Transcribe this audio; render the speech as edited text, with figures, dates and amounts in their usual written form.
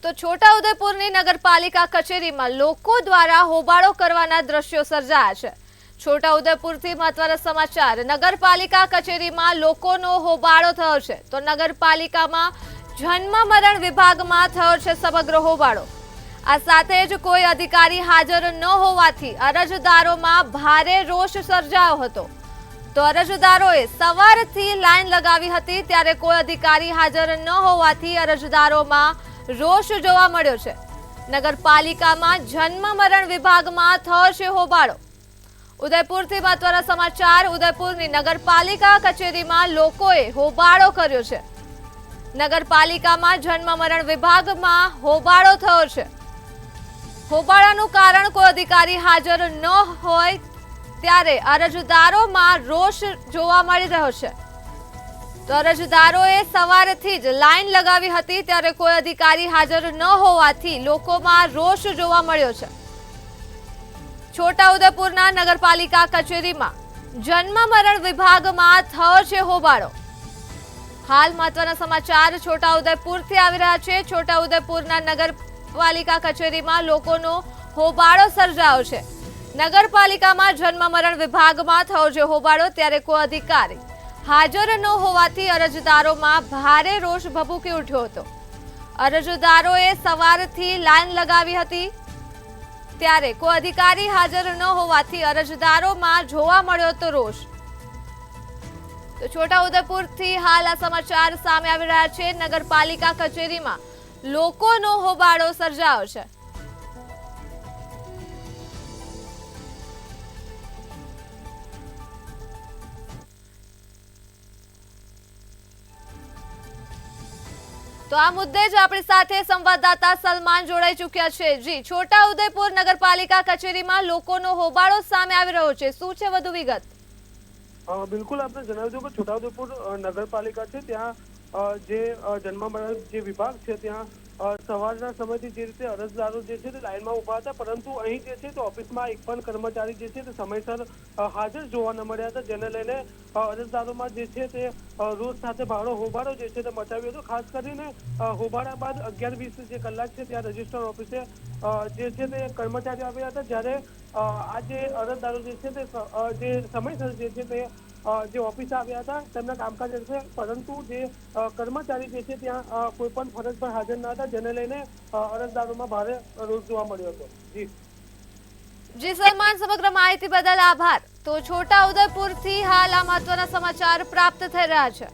તો છોટાઉદેપુરની નગરપાલિકા કચેરીમાં લોકો દ્વારા હોબાળો કરવાના દ્રશ્યો સર્જાયા છે। છોટાઉદેપુરથી મહત્વના સમાચાર। નગરપાલિકા કચેરીમાં લોકોનો હોબાળો થયો છે તો નગરપાલિકામાં જન્મ મરણ વિભાગમાં થયો છે સમગ્ર હોબાળો। આ સાથે જ કોઈ અધિકારી હાજર ન હોવાથી અરજદારોમાં ભારે રોષ સર્જાયો હતો। તો અરજદારોએ સવારથી લાઈન લગાવી હતી ત્યારે કોઈ અધિકારી હાજર ન હોવાથી અરજદારોમાં રોષ જોવા મળ્યો છે। નગરપાલિકામાં જન્મ મરણ વિભાગમાં થયો છે હોબાળો। ઉદયપુરથી મહત્વના સમાચાર। ઉદયપુરની નગરપાલિકા કચેરીમાં લોકોએ હોબાળો કર્યો છે। નગરપાલિકામાં જન્મ મરણ વિભાગમાં હોબાળો થયો છે। હોબાળાનું કારણ કોઈ અધિકારી હાજર ન હોય ત્યારે અરજદારોમાં રોષ જોવા મળી રહ્યો છે। તો અરજદારોએ સવારથી જ લાઈન લગાવી હતી ત્યારે કોઈ અધિકારી હાજર ન હોવાથી લોકોમાં રોષ જોવા મળ્યો છે। છોટાઉદેપુરના નગરપાલિકા કચેરીમાં જન્મ મરણ વિભાગમાં થયો છે હોબાળો। હાલ મહત્વના સમાચાર છોટાઉદેપુરથી આવી રહ્યા છે। છોટાઉદેપુરના નગરપાલિકા કચેરીમાં લોકોનો હોબાળો સર્જાયો છે। નગરપાલિકામાં જન્મ મરણ વિભાગમાં થયો છે હોબાળો ત્યારે કોઈ અધિકારી હાજર ન હોવાથી અરજદારોમાં ભારે રોષ ભભૂકી ઉઠ્યો હતો। અરજદારોએ સવારથી લાઈન લગાવી હતી ત્યારે કોઈ અધિકારી હાજર ન હોવાથી અરજદારોમાં જોવા મળ્યો હતો રોષ। તો છોટાઉદેપુરથી હાલ આ સમાચાર સામે આવી રહ્યા છે। નગરપાલિકા કચેરીમાં લોકોનો હોબાળો સર્જાયો છે। તો આ મુદ્દે જ આપણી સાથે સંવાદદાતા સલમાન જોડાઈ ચૂક્યા છે। જી, છોટાઉદેપુર નગરપાલિકા કચેરીમાં લોકોનો હોબાળો સામે આવી રહ્યો છે, શું છે વધુ વિગત? બિલકુલ, આપને જણાવી દઉં કે છોટાઉદેપુર નગરપાલિકા છે ત્યાં જે જન્મ મરણ જે વિભાગ છે ત્યાં સવારના સમયથી જે રીતે અરજદારો જે છે તે લાઈનમાં ઉભા હતા, પરંતુ અહીં જે છે તે ઓફિસમાં એક પણ કર્મચારી જે છે તે સમયસર હાજર જોવા ન મળ્યા હતા, જેને લઈને અરજદારોમાં જે છે તે રોષ સાથે ભારે હોબાળો જે છે તે મચાવ્યો હતો। ખાસ કરીને હોબાળા બાદ 11:20 જે કલાક છે ત્યાં રજિસ્ટર ઓફિસે જે છે તે કર્મચારીઓ આવ્યા હતા, જ્યારે આ જે અરજદારો જે છે તે જે સમયસર જે છે તે જે ઓફિસે આવ્યા હતા તેમના કામકાજ છે, પરંતુ જે કર્મચારી જે છે ત્યાં કોઈ પણ ફરજ પર હાજર ન હતા, જેને લઈને અરજદારોમાં ભારે રોષ જોવા મળ્યો હતો। જી સલમાન, સમગ્ર માહિતી બદલ આભાર। તો છોટાઉદેપુરથી હાલ આ મહત્વના સમાચાર પ્રાપ્ત થઈ રહ્યા છે।